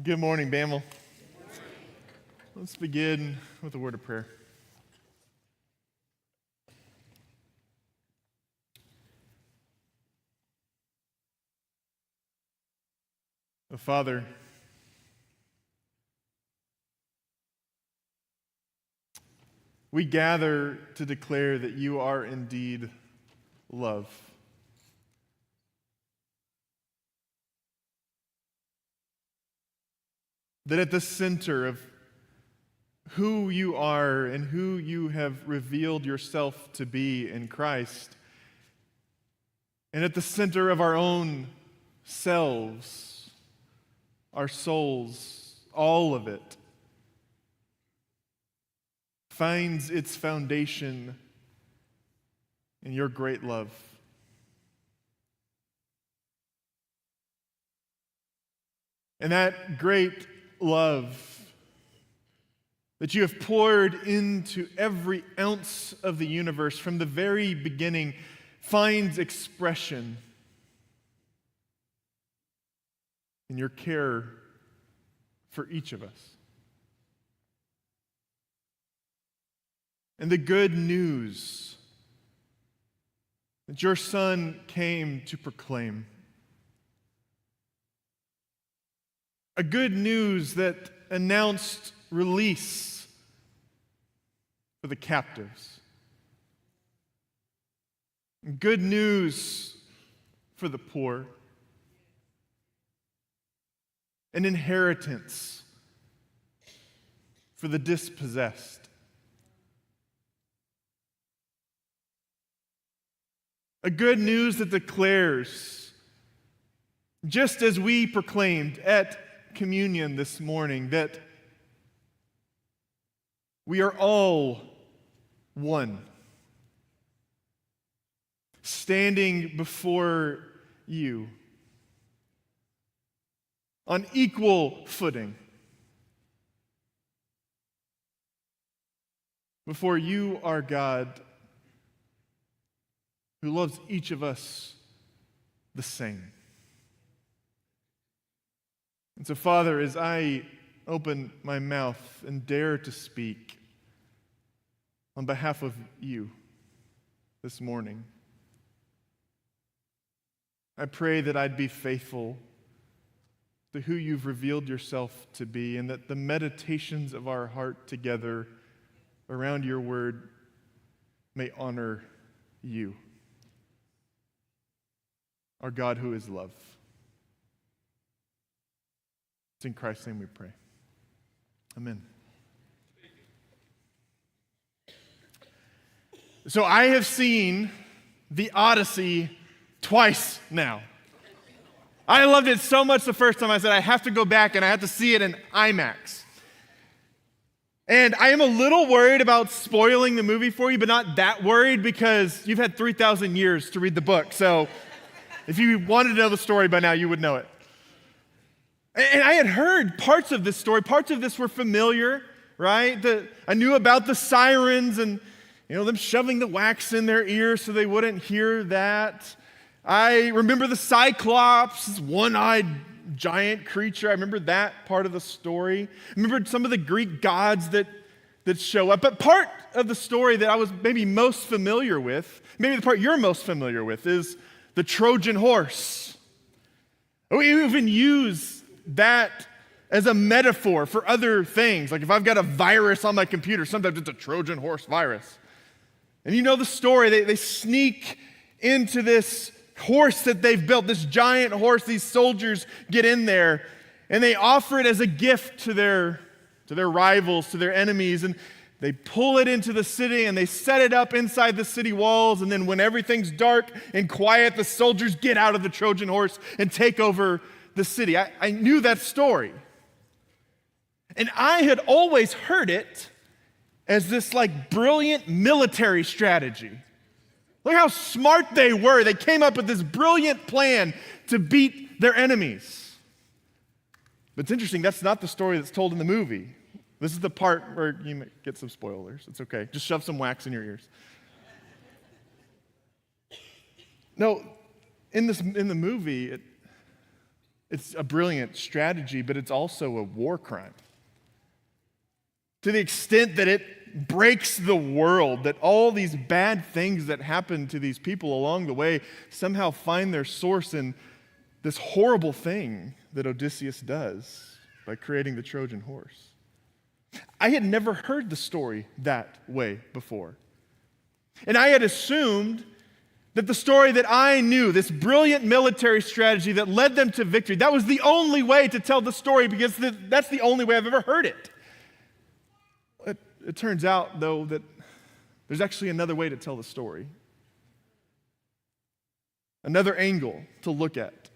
Good morning, Bamel. Let's begin with a word of prayer. Father, we gather to declare that you are indeed love. That at the center of who you are and who you have revealed yourself to be in Christ, and at the center of our own selves, our souls, all of it, finds its foundation in your great love. And that great love that you have poured into every ounce of the universe from the very beginning finds expression in your care for each of us. And the good news that your Son came to proclaim. A good news that announced release for the captives. Good news for the poor. An inheritance for the dispossessed. A good news that declares, just as we proclaimed at communion this morning, that we are all one, standing before you on equal footing, before you, our God, who loves each of us the same. And so, Father, as I open my mouth and dare to speak on behalf of you this morning, I pray that I'd be faithful to who you've revealed yourself to be, and that the meditations of our heart together around your word may honor you, our God who is love. It's in Christ's name we pray. Amen. So I have seen the Odyssey twice now. I loved it so much the first time I said I have to go back and I have to see it in IMAX. And I am a little worried about spoiling the movie for you, but not that worried because you've had 3,000 years to read the book. So if you wanted to know the story by now, you would know it. And I had heard parts of this story. Parts of this were familiar, right? I knew about the sirens and them shoving the wax in their ears so they wouldn't hear that. I remember the Cyclops, this one-eyed giant creature. I remember that part of the story. I remembered some of the Greek gods that show up. But part of the story that I was maybe most familiar with, maybe the part you're most familiar with, is the Trojan horse. We even use that as a metaphor for other things. Like if I've got a virus on my computer, sometimes it's a Trojan horse virus. And you know the story. They sneak into this horse that they've built, this giant horse. These soldiers get in there, and they offer it as a gift to their rivals, to their enemies. And they pull it into the city, and they set it up inside the city walls. And then when everything's dark and quiet, the soldiers get out of the Trojan horse and take over the city. I knew that story. And I had always heard it as this brilliant military strategy. Look how smart they were. They came up with this brilliant plan to beat their enemies. But it's interesting, that's not the story that's told in the movie. This is the part where you might get some spoilers. It's okay. Just shove some wax in your ears. No, in the movie, It's a brilliant strategy, but it's also a war crime. To the extent that it breaks the world, that all these bad things that happen to these people along the way somehow find their source in this horrible thing that Odysseus does by creating the Trojan horse. I had never heard the story that way before. And I had assumed that the story that I knew, this brilliant military strategy that led them to victory, that was the only way to tell the story because that's the only way I've ever heard it. It turns out, though, that there's actually another way to tell the story. Another angle to look at.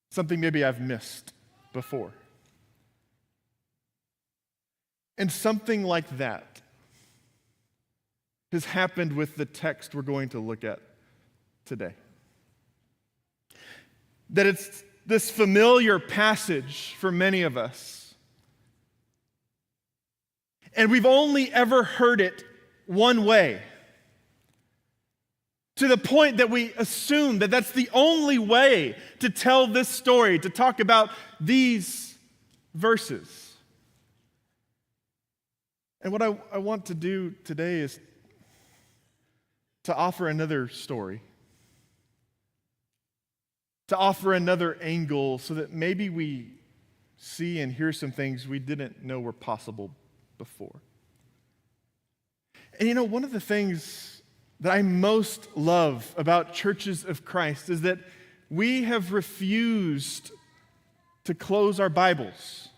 Something maybe I've missed before. And something like that has happened with the text we're going to look at today. That it's this familiar passage for many of us. And we've only ever heard it one way. To the point that we assume that that's the only way to tell this story, to talk about these verses. And what I want to do today is to offer another story, to offer another angle so that maybe we see and hear some things we didn't know were possible before. And you know, one of the things that I most love about churches of Christ is that we have refused to close our Bibles.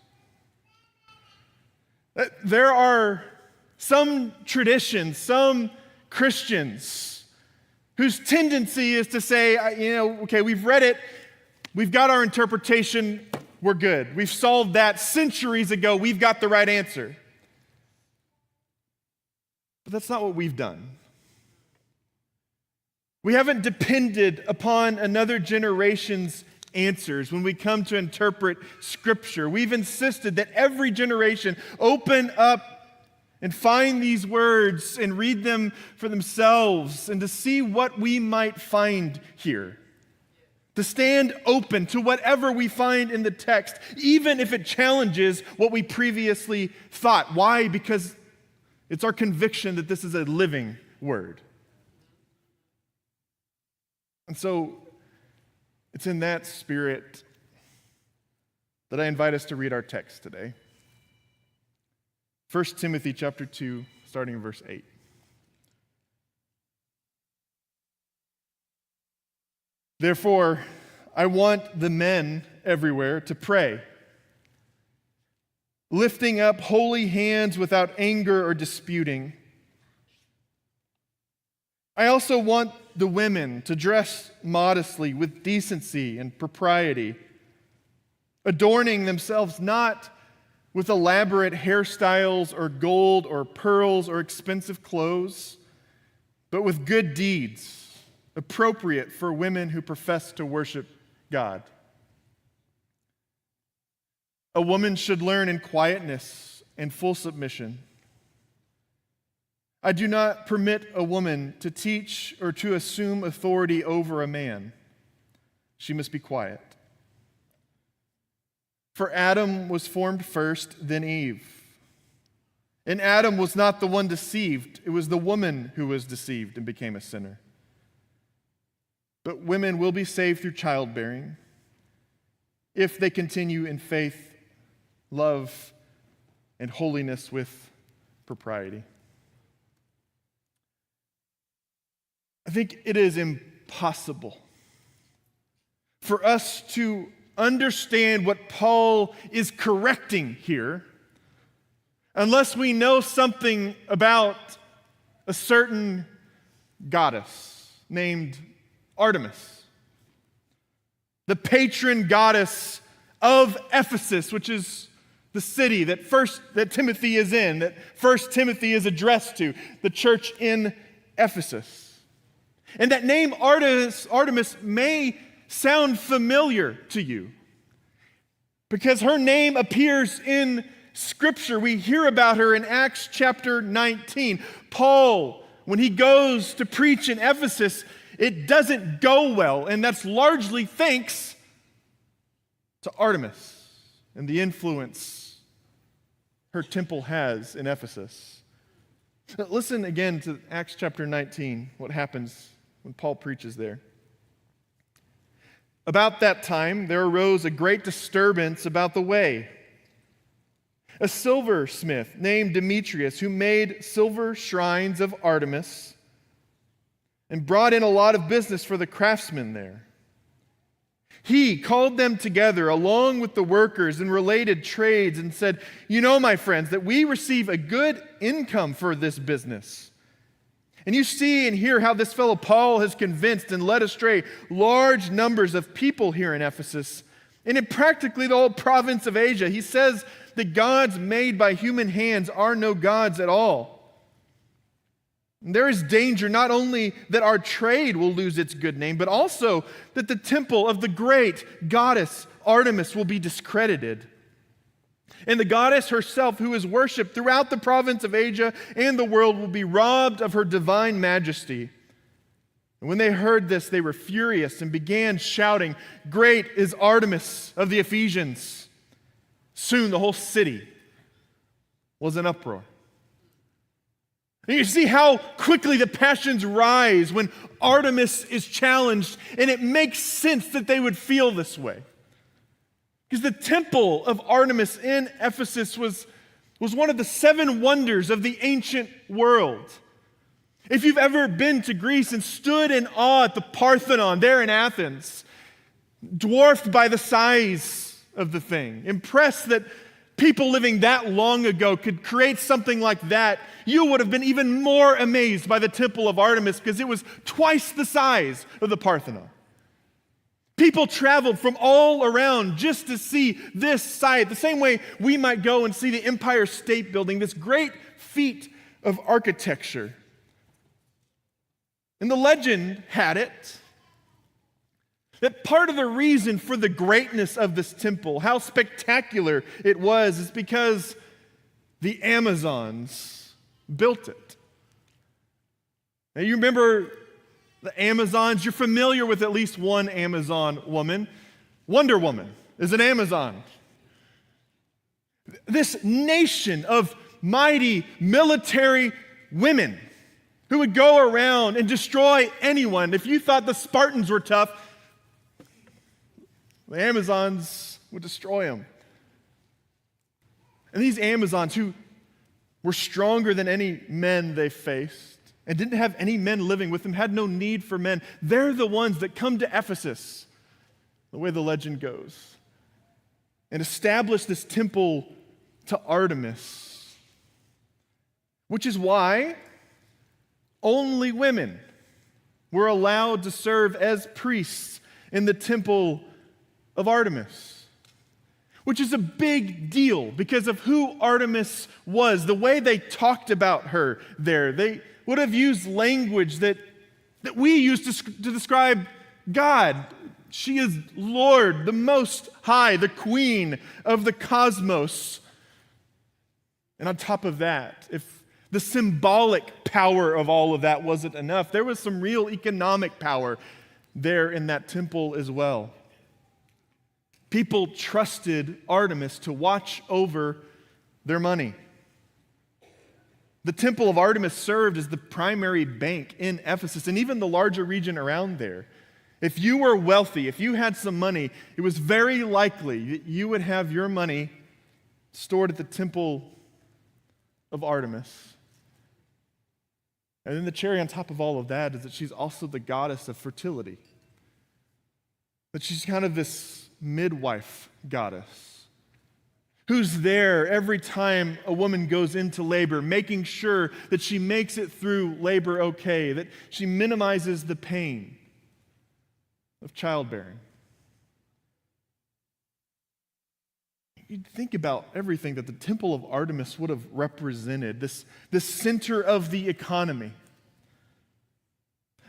There are some traditions, some Christians whose tendency is to say, okay, we've read it, we've got our interpretation, we're good. We've solved that centuries ago, we've got the right answer. But that's not what we've done. We haven't depended upon another generation's answers when we come to interpret Scripture. We've insisted that every generation open up and find these words and read them for themselves and to see what we might find here. To stand open to whatever we find in the text, even if it challenges what we previously thought. Why? Because it's our conviction that this is a living word. And so, it's in that spirit that I invite us to read our text today. 1 Timothy chapter 2, starting in verse 8. Therefore, I want the men everywhere to pray, lifting up holy hands without anger or disputing. I also want the women to dress modestly with decency and propriety, adorning themselves not with elaborate hairstyles or gold or pearls or expensive clothes, but with good deeds appropriate for women who profess to worship God. A woman should learn in quietness and full submission. I do not permit a woman to teach or to assume authority over a man. She must be quiet. For Adam was formed first, then Eve. And Adam was not the one deceived. It was the woman who was deceived and became a sinner. But women will be saved through childbearing if they continue in faith, love, and holiness with propriety. I think it is impossible for us to understand what Paul is correcting here unless we know something about a certain goddess named Artemis, the patron goddess of Ephesus, which is the city that Timothy is in, that 1 Timothy is addressed to, the church in Ephesus. And that name Artemis may sound familiar to you because her name appears in Scripture. We hear about her in Acts chapter 19. Paul, when he goes to preach in Ephesus, it doesn't go well, and that's largely thanks to Artemis and the influence her temple has in Ephesus. Listen again to Acts chapter 19, what happens when Paul preaches there. About that time, there arose a great disturbance about the way. A silversmith named Demetrius, who made silver shrines of Artemis and brought in a lot of business for the craftsmen there. He called them together along with the workers in related trades and said, "You know, my friends, that we receive a good income for this business. And you see and hear how this fellow Paul has convinced and led astray large numbers of people here in Ephesus and in practically the whole province of Asia. He says that gods made by human hands are no gods at all. And there is danger not only that our trade will lose its good name, but also that the temple of the great goddess Artemis will be discredited. And the goddess herself, who is worshipped throughout the province of Asia and the world, will be robbed of her divine majesty." And when they heard this, they were furious and began shouting, "Great is Artemis of the Ephesians." Soon the whole city was in uproar. And you see how quickly the passions rise when Artemis is challenged, and it makes sense that they would feel this way. Because the temple of Artemis in Ephesus was one of the 7 wonders of the ancient world. If you've ever been to Greece and stood in awe at the Parthenon there in Athens, dwarfed by the size of the thing, impressed that people living that long ago could create something like that, you would have been even more amazed by the temple of Artemis because it was twice the size of the Parthenon. People traveled from all around just to see this site, the same way we might go and see the Empire State Building, this great feat of architecture. And the legend had it that part of the reason for the greatness of this temple, how spectacular it was, is because the Amazons built it. Now, you remember the Amazons? You're familiar with at least one Amazon woman. Wonder Woman is an Amazon. This nation of mighty military women who would go around and destroy anyone. If you thought the Spartans were tough, the Amazons would destroy them. And these Amazons, who were stronger than any men they faced and didn't have any men living with them, had no need for men, they're the ones that come to Ephesus, the way the legend goes, and establish this temple to Artemis, which is why only women were allowed to serve as priests in the temple of Artemis, which is a big deal because of who Artemis was. The way they talked about her there, they would have used language that we use to describe God. She is Lord, the Most High, the Queen of the cosmos. And on top of that, if the symbolic power of all of that wasn't enough, there was some real economic power there in that temple as well. People trusted Artemis to watch over their money. The temple of Artemis served as the primary bank in Ephesus and even the larger region around there. If you were wealthy, if you had some money, it was very likely that you would have your money stored at the temple of Artemis. And then the cherry on top of all of that is that she's also the goddess of fertility. That she's kind of this midwife goddess who's there every time a woman goes into labor, making sure that she makes it through labor okay, that she minimizes the pain of childbearing. You think about everything that the temple of Artemis would have represented, this center of the economy,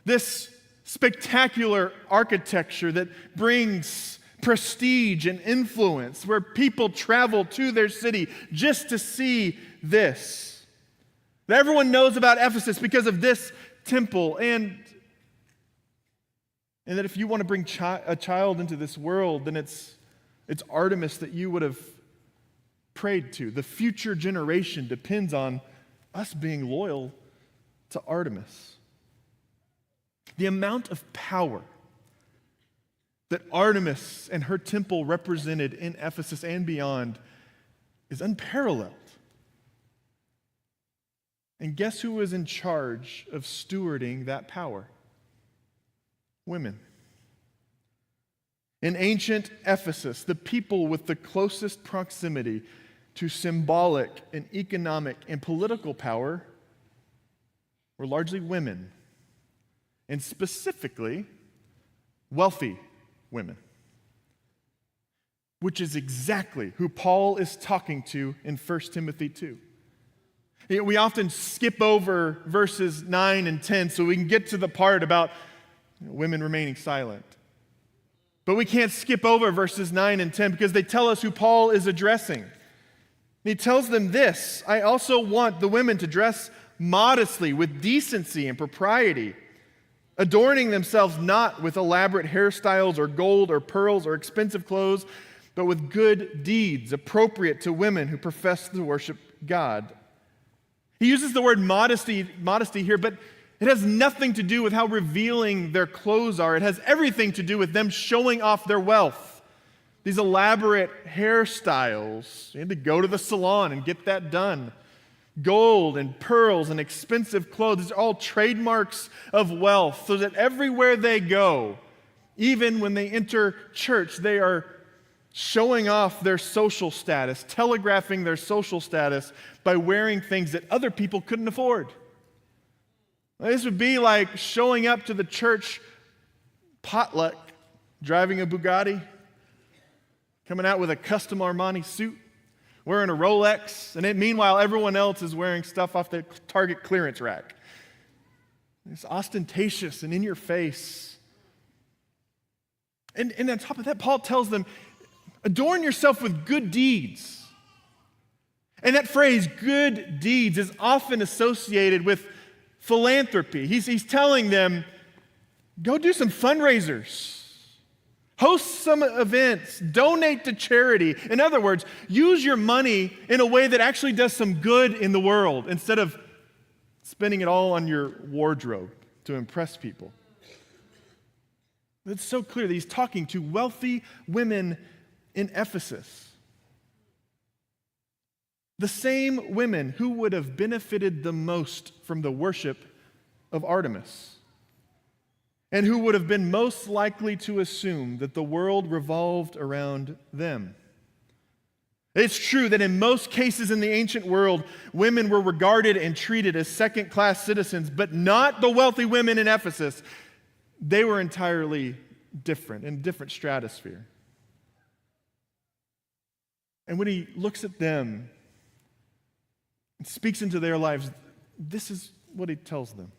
this spectacular architecture that brings prestige and influence, where people travel to their city just to see this. That everyone knows about Ephesus because of this temple, and that if you want to bring a child into this world, then it's It's Artemis that you would have prayed to. The future generation depends on us being loyal to Artemis. The amount of power that Artemis and her temple represented in Ephesus and beyond is unparalleled. And guess who was in charge of stewarding that power? Women. In ancient Ephesus, the people with the closest proximity to symbolic and economic and political power were largely women, and specifically wealthy women, which is exactly who Paul is talking to in 1 Timothy 2. We often skip over verses 9 and 10 so we can get to the part about women remaining silent. But we can't skip over verses 9 and 10 because they tell us who Paul is addressing. He tells them this: I also want the women to dress modestly with decency and propriety, adorning themselves not with elaborate hairstyles or gold or pearls or expensive clothes, but with good deeds appropriate to women who profess to worship God. He uses the word modesty here, but it has nothing to do with how revealing their clothes are. It has everything to do with them showing off their wealth. These elaborate hairstyles, you had to go to the salon and get that done. Gold and pearls and expensive clothes, these are all trademarks of wealth, so that everywhere they go, even when they enter church, they are showing off their social status, telegraphing their social status by wearing things that other people couldn't afford. This would be like showing up to the church potluck, driving a Bugatti, coming out with a custom Armani suit, wearing a Rolex, and meanwhile everyone else is wearing stuff off the Target clearance rack. It's ostentatious and in your face. And on top of that, Paul tells them, adorn yourself with good deeds. And that phrase, good deeds, is often associated with philanthropy. He's telling them, go do some fundraisers. Host some events. Donate to charity. In other words, use your money in a way that actually does some good in the world instead of spending it all on your wardrobe to impress people. It's so clear that he's talking to wealthy women in Ephesus. The same women who would have benefited the most from the worship of Artemis, and who would have been most likely to assume that the world revolved around them. It's true that in most cases in the ancient world, women were regarded and treated as second-class citizens, but not the wealthy women in Ephesus. They were entirely different, in a different stratosphere. And when he looks at them and speaks into their lives, this is what he tells them.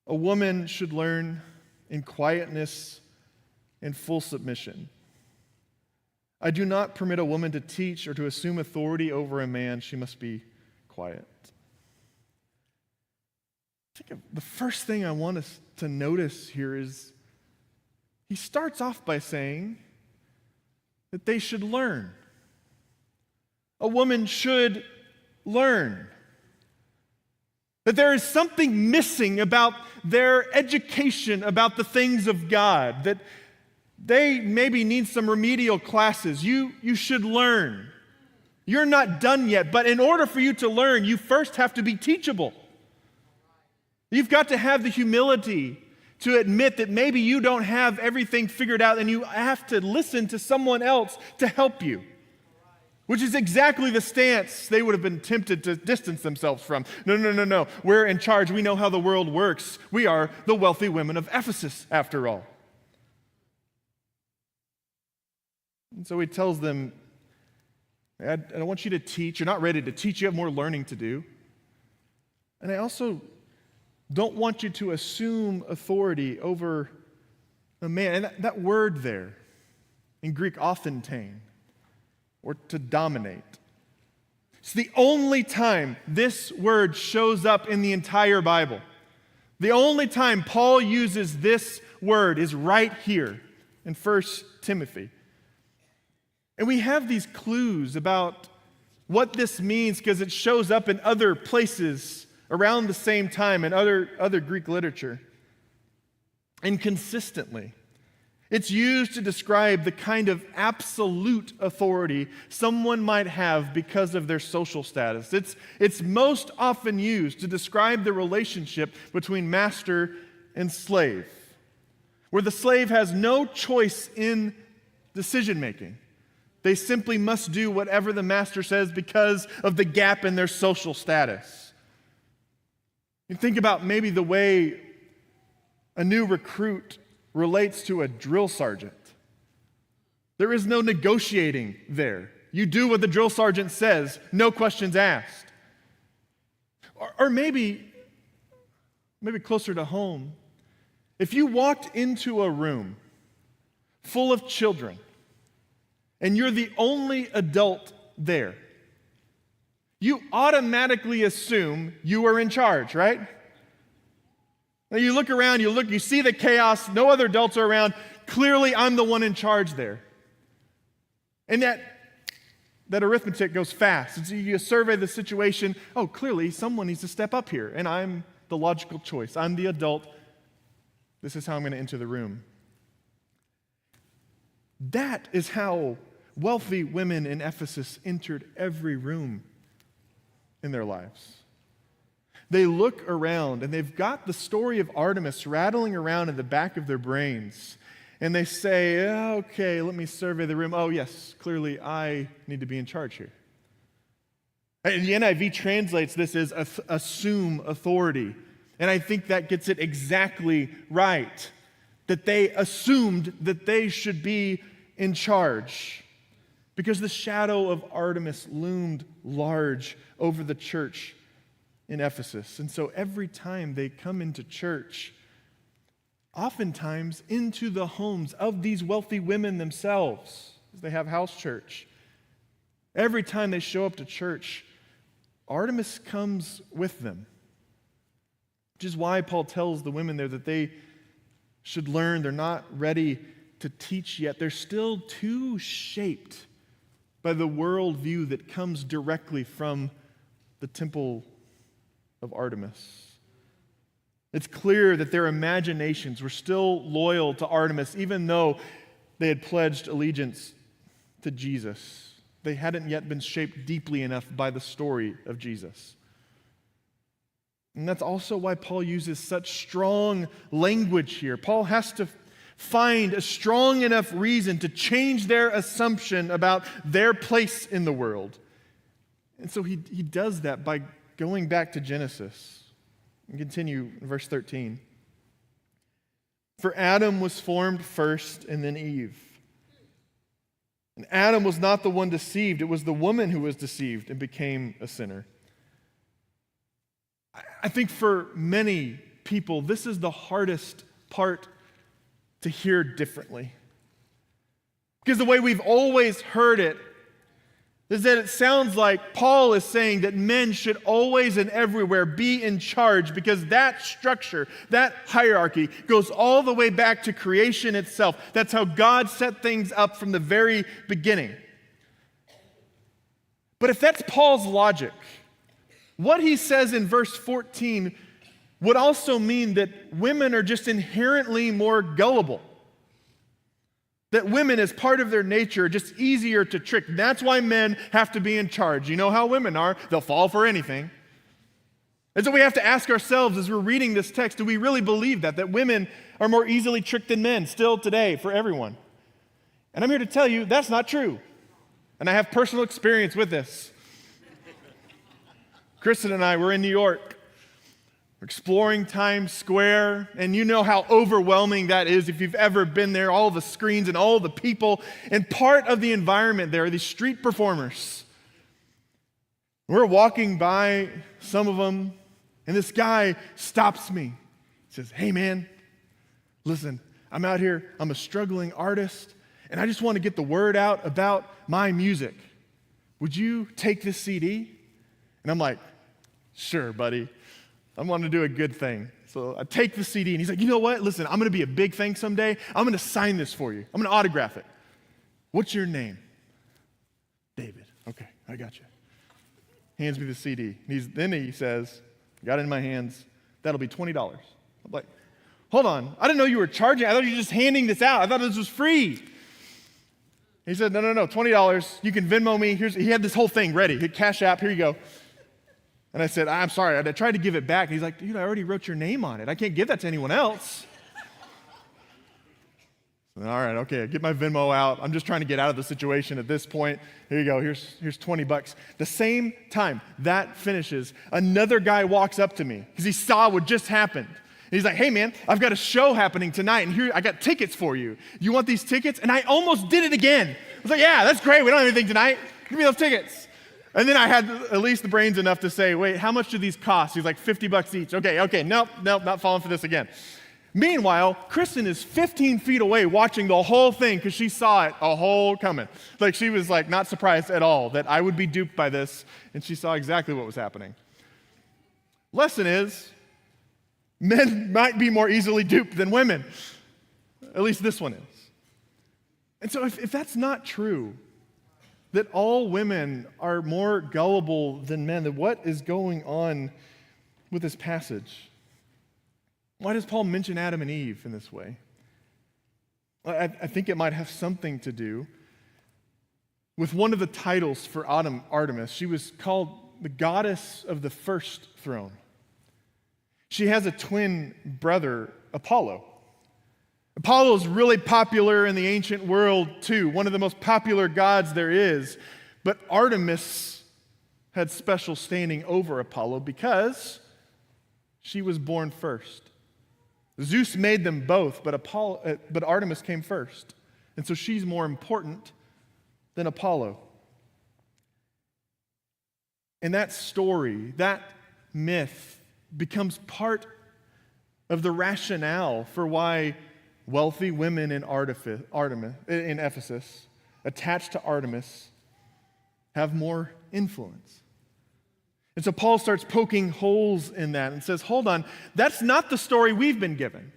A woman should learn in quietness and full submission. I do not permit a woman to teach or to assume authority over a man. She must be quiet. I think the first thing I want us to notice here is he starts off by saying that they should learn. A woman should learn. That there is something missing about their education about the things of God, that they maybe need some remedial classes. You should learn. You're not done yet, but in order for you to learn, you first have to be teachable. You've got to have the humility to admit that maybe you don't have everything figured out and you have to listen to someone else to help you. Which is exactly the stance they would have been tempted to distance themselves from. No. We're in charge. We know how the world works. We are the wealthy women of Ephesus, after all. And so he tells them, I don't want you to teach. You're not ready to teach. You have more learning to do. And I also don't want you to assume authority over a man. And that word there, in Greek, authentane, or to dominate. It's the only time this word shows up in the entire Bible. The only time Paul uses this word is right here in 1 Timothy. And we have these clues about what this means because it shows up in other places around the same time in other Greek literature. And consistently, it's used to describe the kind of absolute authority someone might have because of their social status. It's most often used to describe the relationship between master and slave, where the slave has no choice in decision making. They simply must do whatever the master says because of the gap in their social status. You think about maybe the way a new recruit relates to a drill sergeant. There is no negotiating there. You do what the drill sergeant says, no questions asked. Or maybe closer to home, if you walked into a room full of children and you're the only adult there, you automatically assume you are in charge, right? Now you look around, you see the chaos, no other adults are around. Clearly, I'm the one in charge there. And that arithmetic goes fast. It's, you survey the situation. Oh, clearly, someone needs to step up here, and I'm the logical choice. I'm the adult. This is how I'm going to enter the room. That is how wealthy women in Ephesus entered every room in their lives. They look around and they've got the story of Artemis rattling around in the back of their brains. And they say, okay, let me survey the room. Oh, yes, clearly I need to be in charge here. And the NIV translates this as assume authority. And I think that gets it exactly right. That they assumed that they should be in charge. Because the shadow of Artemis loomed large over the church in Ephesus. And so every time they come into church, oftentimes into the homes of these wealthy women themselves, as they have house church, every time they show up to church, Artemis comes with them. Which is why Paul tells the women there that they should learn. They're not ready to teach yet. They're still too shaped by the worldview that comes directly from the temple of Artemis. It's clear that their imaginations were still loyal to Artemis, even though they had pledged allegiance to Jesus. They hadn't yet been shaped deeply enough by the story of Jesus. And that's also why Paul uses such strong language here. Paul has to find a strong enough reason to change their assumption about their place in the world. And so he does that by going back to Genesis. And continue in verse 13. For Adam was formed first and then Eve. And Adam was not the one deceived. It was the woman who was deceived and became a sinner. I think for many people, this is the hardest part to hear differently. Because the way we've always heard it is that it sounds like Paul is saying that men should always and everywhere be in charge because that structure, that hierarchy goes all the way back to creation itself. That's how God set things up from the very beginning. But if that's Paul's logic, what he says in verse 14 would also mean that women are just inherently more gullible. That women, as part of their nature, are just easier to trick. That's why men have to be in charge. You know how women are. They'll fall for anything. And so we have to ask ourselves as we're reading this text, do we really believe that women are more easily tricked than men still today for everyone? And I'm here to tell you that's not true. And I have personal experience with this. Kristen and I were in New York. We're exploring Times Square, and you know how overwhelming that is if you've ever been there, all the screens and all the people. And part of the environment there are these street performers. We're walking by some of them, and this guy stops me. He says, hey man, listen, I'm out here, I'm a struggling artist, and I just want to get the word out about my music. Would you take this CD? And I'm like, sure, buddy. I want to do a good thing. So I take the CD, and he's like, you know what? Listen, I'm going to be a big thing someday. I'm going to sign this for you. I'm going to autograph it. What's your name? I got you. Hands me the CD. Then he says, got it in my hands. That'll be $20. I'm like, hold on. I didn't know you were charging. I thought you were just handing this out. I thought this was free. He said, no, $20. You can Venmo me. He had this whole thing ready. Hit Cash App. Here you go. And I said, I'm sorry. I tried to give it back. And he's like, dude, I already wrote your name on it. I can't give that to anyone else. All right, okay, I get my Venmo out. I'm just trying to get out of the situation at this point. Here you go, here's $20. The same time that finishes, another guy walks up to me because he saw what just happened. And he's like, hey man, I've got a show happening tonight, and here, I got tickets for you. You want these tickets? And I almost did it again. I was like, yeah, that's great, we don't have anything tonight. Give me those tickets. And then I had at least the brains enough to say, wait, how much do these cost? He's like, $50 each. Okay, nope, not falling for this again. Meanwhile, Kristen is 15 feet away watching the whole thing because she saw it a whole coming. Like she was like not surprised at all that I would be duped by this, and she saw exactly what was happening. Lesson is, men might be more easily duped than women. At least this one is. And so if that's not true, that all women are more gullible than men, then what is going on with this passage? Why does Paul mention Adam and Eve in this way? I think it might have something to do with one of the titles for Artemis. She was called the goddess of the first throne. She has a twin brother, Apollo. Apollo is really popular in the ancient world too, one of the most popular gods there is. But Artemis had special standing over Apollo because she was born first. Zeus made them both, but Artemis came first. And so she's more important than Apollo. And that story, that myth, becomes part of the rationale for why wealthy women in Ephesus, attached to Artemis, have more influence. And so Paul starts poking holes in that and says, hold on, that's not the story we've been given.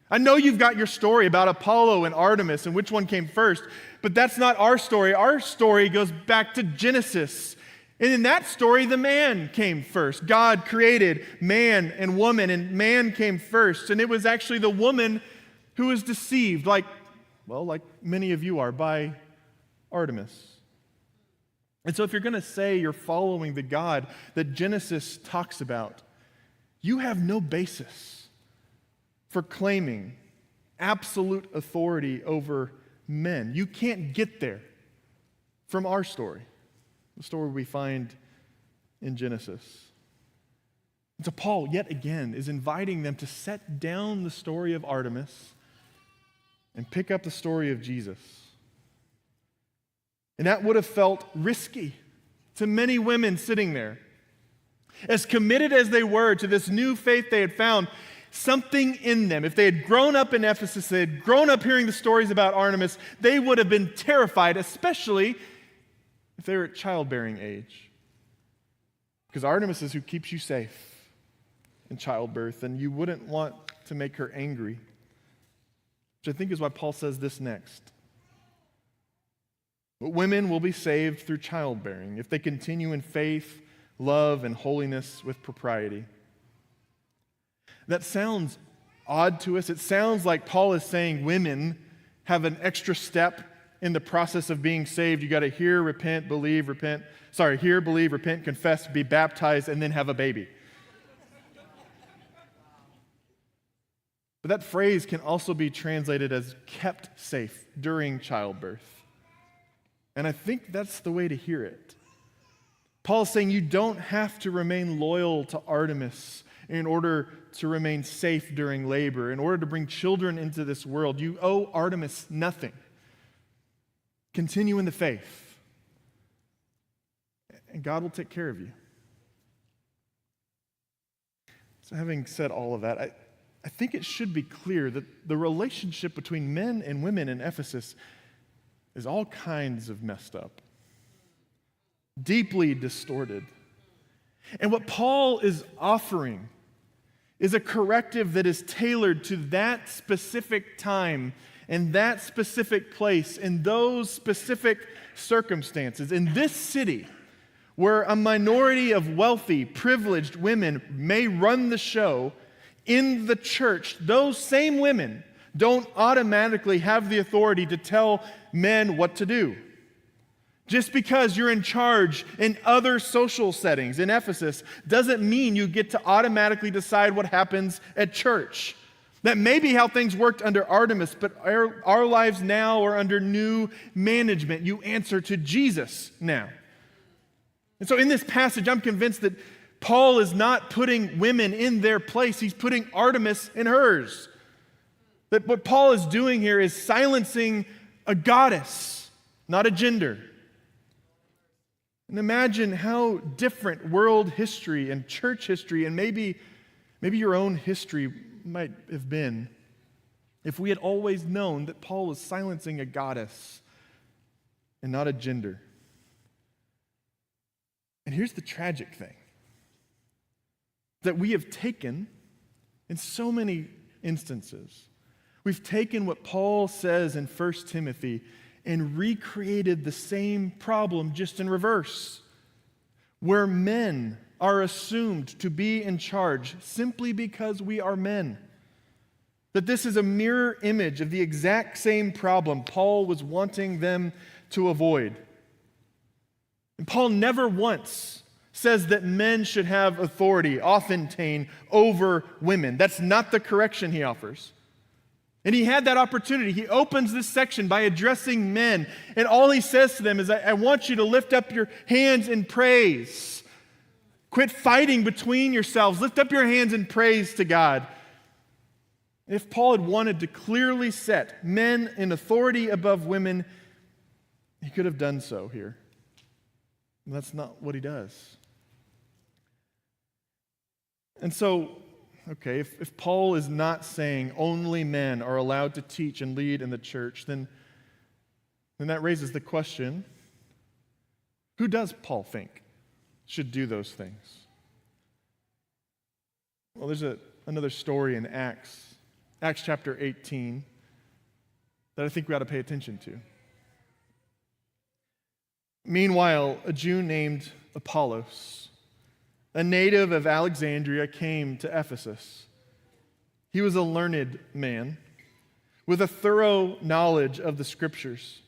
I know you've got your story about Apollo and Artemis and which one came first, but that's not our story. Our story goes back to Genesis. And in that story, the man came first. God created man and woman, and man came first. And it was actually the woman who was deceived, like many of you are, by Artemis. And so if you're going to say you're following the God that Genesis talks about, you have no basis for claiming absolute authority over men. You can't get there from our story, the story we find in Genesis. And so Paul, yet again, is inviting them to set down the story of Artemis and pick up the story of Jesus. And that would have felt risky to many women sitting there. As committed as they were to this new faith they had found, something in them, if they had grown up in Ephesus, they had grown up hearing the stories about Artemis, they would have been terrified, especially if they were at childbearing age. Because Artemis is who keeps you safe in childbirth, and you wouldn't want to make her angry. Which I think is why Paul says this next. But women will be saved through childbearing if they continue in faith, love, and holiness with propriety. That sounds odd to us. It sounds like Paul is saying women have an extra step in the process of being saved. You got to hear, believe, repent, confess, be baptized, and then have a baby. But that phrase can also be translated as kept safe during childbirth. And I think that's the way to hear it. Paul's saying you don't have to remain loyal to Artemis in order to remain safe during labor, in order to bring children into this world. You owe Artemis nothing. Continue in the faith, and God will take care of you. So having said all of that, I think it should be clear that the relationship between men and women in Ephesus is all kinds of messed up, deeply distorted. And what Paul is offering is a corrective that is tailored to that specific time and that specific place in those specific circumstances. In this city, where a minority of wealthy, privileged women may run the show in the church, those same women don't automatically have the authority to tell men what to do. Just because you're in charge in other social settings in Ephesus doesn't mean you get to automatically decide what happens at church. That may be how things worked under Artemis, but our lives now are under new management. You answer to Jesus now. And so in this passage, I'm convinced that Paul is not putting women in their place. He's putting Artemis in hers. That what Paul is doing here is silencing a goddess, not a gender. And imagine how different world history and church history and maybe your own history might have been if we had always known that Paul was silencing a goddess and not a gender. And here's the tragic thing, that we have taken, in so many instances, we've taken what Paul says in 1 Timothy and recreated the same problem just in reverse, where men are assumed to be in charge simply because we are men. That this is a mirror image of the exact same problem Paul was wanting them to avoid. And Paul never once says that men should have authority, authentane, over women. That's not the correction he offers. And he had that opportunity. He opens this section by addressing men. And all he says to them is, I want you to lift up your hands in praise. Quit fighting between yourselves. Lift up your hands in praise to God. If Paul had wanted to clearly set men in authority above women, he could have done so here. And that's not what he does. And so, okay, if Paul is not saying only men are allowed to teach and lead in the church, then that raises the question, who does Paul think should do those things? Well, there's another story in Acts chapter 18, that I think we ought to pay attention to. Meanwhile, a Jew named Apollos, a native of Alexandria, came to Ephesus. He was a learned man with a thorough knowledge of the Scriptures.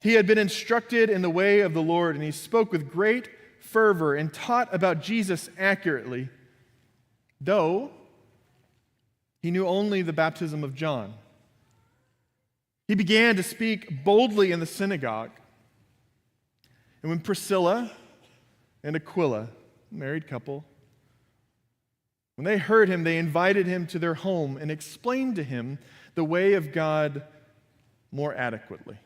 He had been instructed in the way of the Lord, and he spoke with great fervor and taught about Jesus accurately, though he knew only the baptism of John. He began to speak boldly in the synagogue. And when Priscilla and Aquila, married couple, when they heard him, they invited him to their home and explained to him the way of God more adequately.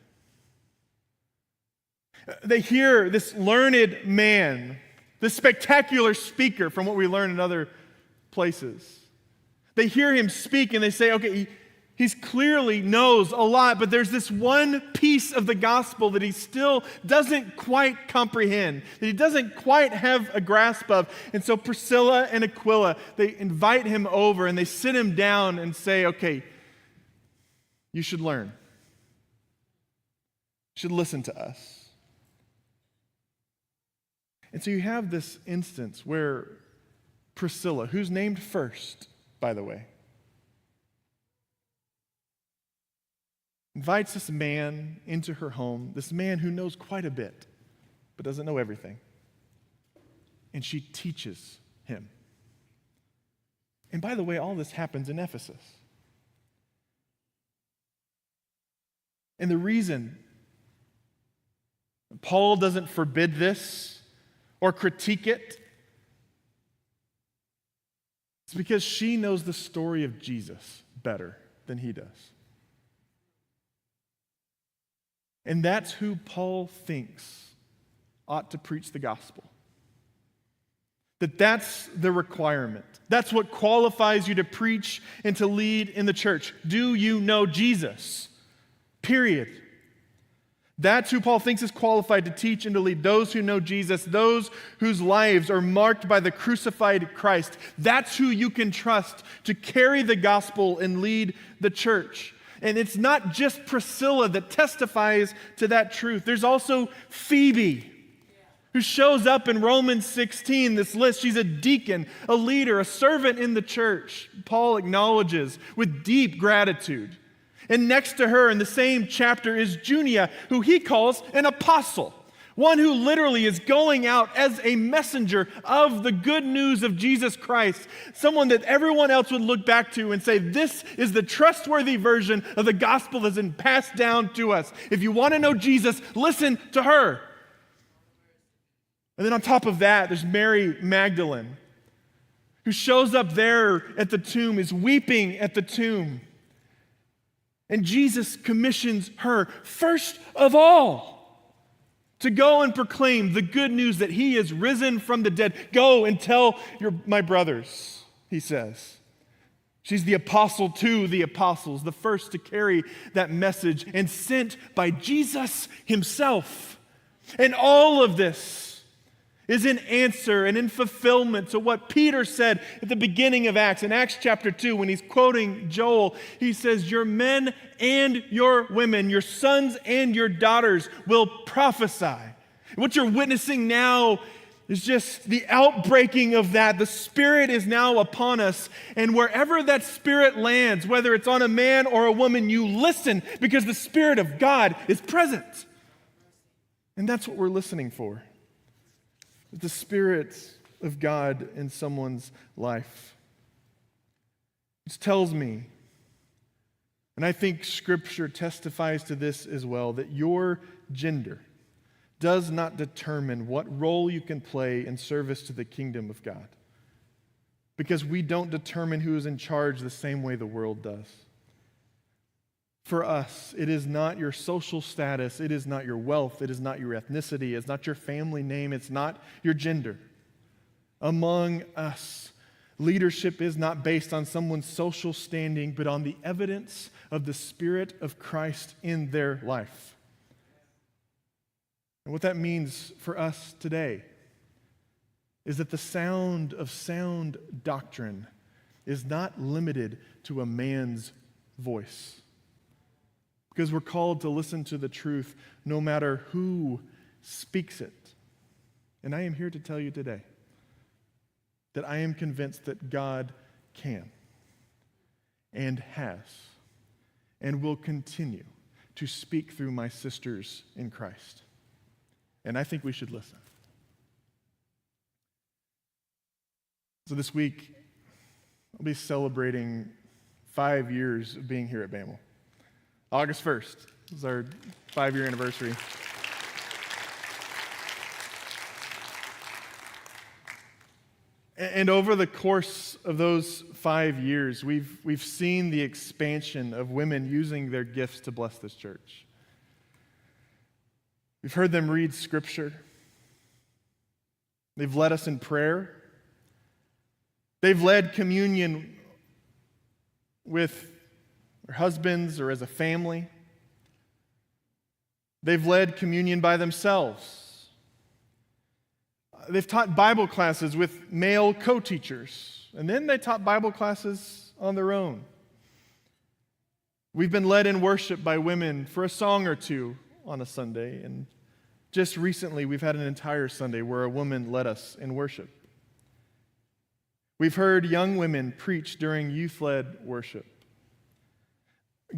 They hear this learned man, this spectacular speaker from what we learn in other places. They hear him speak and they say, okay, he clearly knows a lot, but there's this one piece of the gospel that he still doesn't quite comprehend, that he doesn't quite have a grasp of. And so Priscilla and Aquila, they invite him over and they sit him down and say, okay, you should learn. You should listen to us. And so you have this instance where Priscilla, who's named first, by the way, invites this man into her home, this man who knows quite a bit, but doesn't know everything. And she teaches him. And by the way, all this happens in Ephesus. And the reason Paul doesn't forbid this or critique it is because she knows the story of Jesus better than he does. And that's who Paul thinks ought to preach the gospel. That's the requirement. That's what qualifies you to preach and to lead in the church. Do you know Jesus? Period. That's who Paul thinks is qualified to teach and to lead. Those who know Jesus, those whose lives are marked by the crucified Christ. That's who you can trust to carry the gospel and lead the church. And it's not just Priscilla that testifies to that truth. There's also Phoebe, who shows up in Romans 16, this list. She's a deacon, a leader, a servant in the church, Paul acknowledges with deep gratitude. And next to her in the same chapter is Junia, who he calls an apostle, one who literally is going out as a messenger of the good news of Jesus Christ, someone that everyone else would look back to and say, this is the trustworthy version of the gospel that's been passed down to us. If you want to know Jesus, listen to her. And then on top of that, there's Mary Magdalene, who shows up there at the tomb, is weeping at the tomb. And Jesus commissions her, first of all, to go and proclaim the good news that he is risen from the dead. Go and tell my brothers, he says. She's the apostle to the apostles, the first to carry that message, and sent by Jesus himself. And all of this is in answer and in fulfillment to what Peter said at the beginning of Acts. In Acts chapter 2, when he's quoting Joel, he says, your men and your women, your sons and your daughters will prophesy. What you're witnessing now is just the outbreaking of that. The Spirit is now upon us. And wherever that Spirit lands, whether it's on a man or a woman, you listen because the Spirit of God is present. And that's what we're listening for. The Spirit of God in someone's life. Which tells me, and I think Scripture testifies to this as well, that your gender does not determine what role you can play in service to the kingdom of God. Because we don't determine who is in charge the same way the world does. For us, it is not your social status, it is not your wealth, it is not your ethnicity, it's not your family name, it's not your gender. Among us, leadership is not based on someone's social standing, but on the evidence of the Spirit of Christ in their life. And what that means for us today is that the sound of sound doctrine is not limited to a man's voice. Because we're called to listen to the truth no matter who speaks it. And I am here to tell you today that I am convinced that God can and has and will continue to speak through my sisters in Christ. And I think we should listen. So this week, I'll be celebrating 5 years of being here at Bamel. August 1st is our 5-year anniversary. And over the course of those 5 years, we've seen the expansion of women using their gifts to bless this church. We've heard them read Scripture. They've led us in prayer. They've led communion with their husbands or as a family. They've led communion by themselves. They've taught Bible classes with male co-teachers, and then they taught Bible classes on their own. We've been led in worship by women for a song or two on a Sunday, and just recently we've had an entire Sunday where a woman led us in worship. We've heard young women preach during youth-led worship.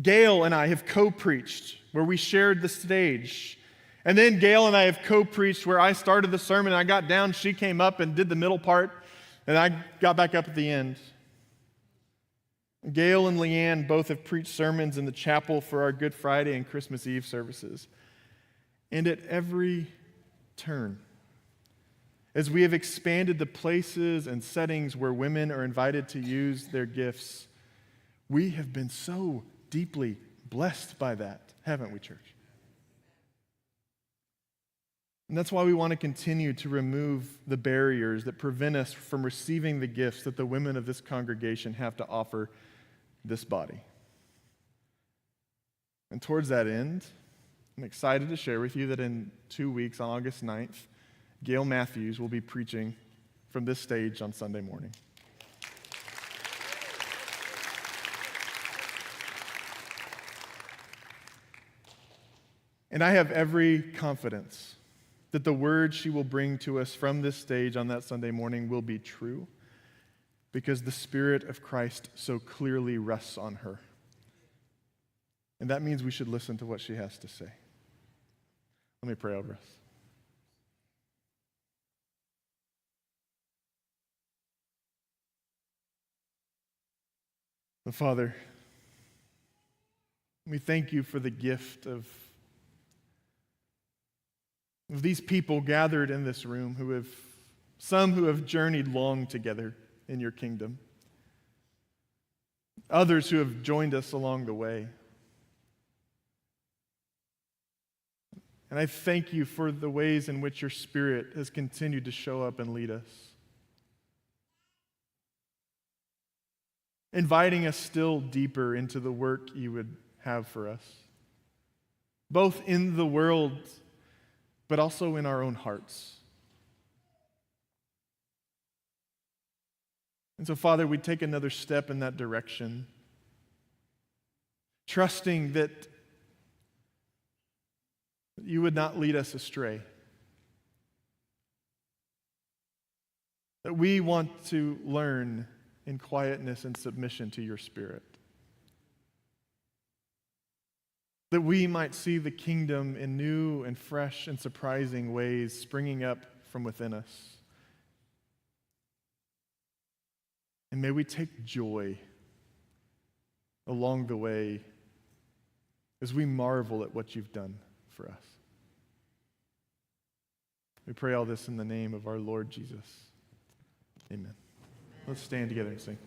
Gail and I have co-preached where we shared the stage. And then Gail and I have co-preached where I started the sermon and I got down, she came up and did the middle part, and I got back up at the end. Gail and Leanne both have preached sermons in the chapel for our Good Friday and Christmas Eve services. And at every turn, as we have expanded the places and settings where women are invited to use their gifts, we have been so deeply blessed by that, haven't we, church? And that's why we want to continue to remove the barriers that prevent us from receiving the gifts that the women of this congregation have to offer this body. And towards that end, I'm excited to share with you that in 2 weeks, on August 9th, Gail Matthews will be preaching from this stage on Sunday morning. And I have every confidence that the word she will bring to us from this stage on that Sunday morning will be true, because the Spirit of Christ so clearly rests on her. And that means we should listen to what she has to say. Let me pray over us. Father, we thank you for the gift of these people gathered in this room some who have journeyed long together in your kingdom, others who have joined us along the way. And I thank you for the ways in which your Spirit has continued to show up and lead us, inviting us still deeper into the work you would have for us, both in the world, but also in our own hearts. And so, Father, we take another step in that direction, trusting that you would not lead us astray, that we want to learn in quietness and submission to your Spirit, that we might see the kingdom in new and fresh and surprising ways springing up from within us. And may we take joy along the way as we marvel at what you've done for us. We pray all this in the name of our Lord Jesus. Amen. Let's stand together and sing.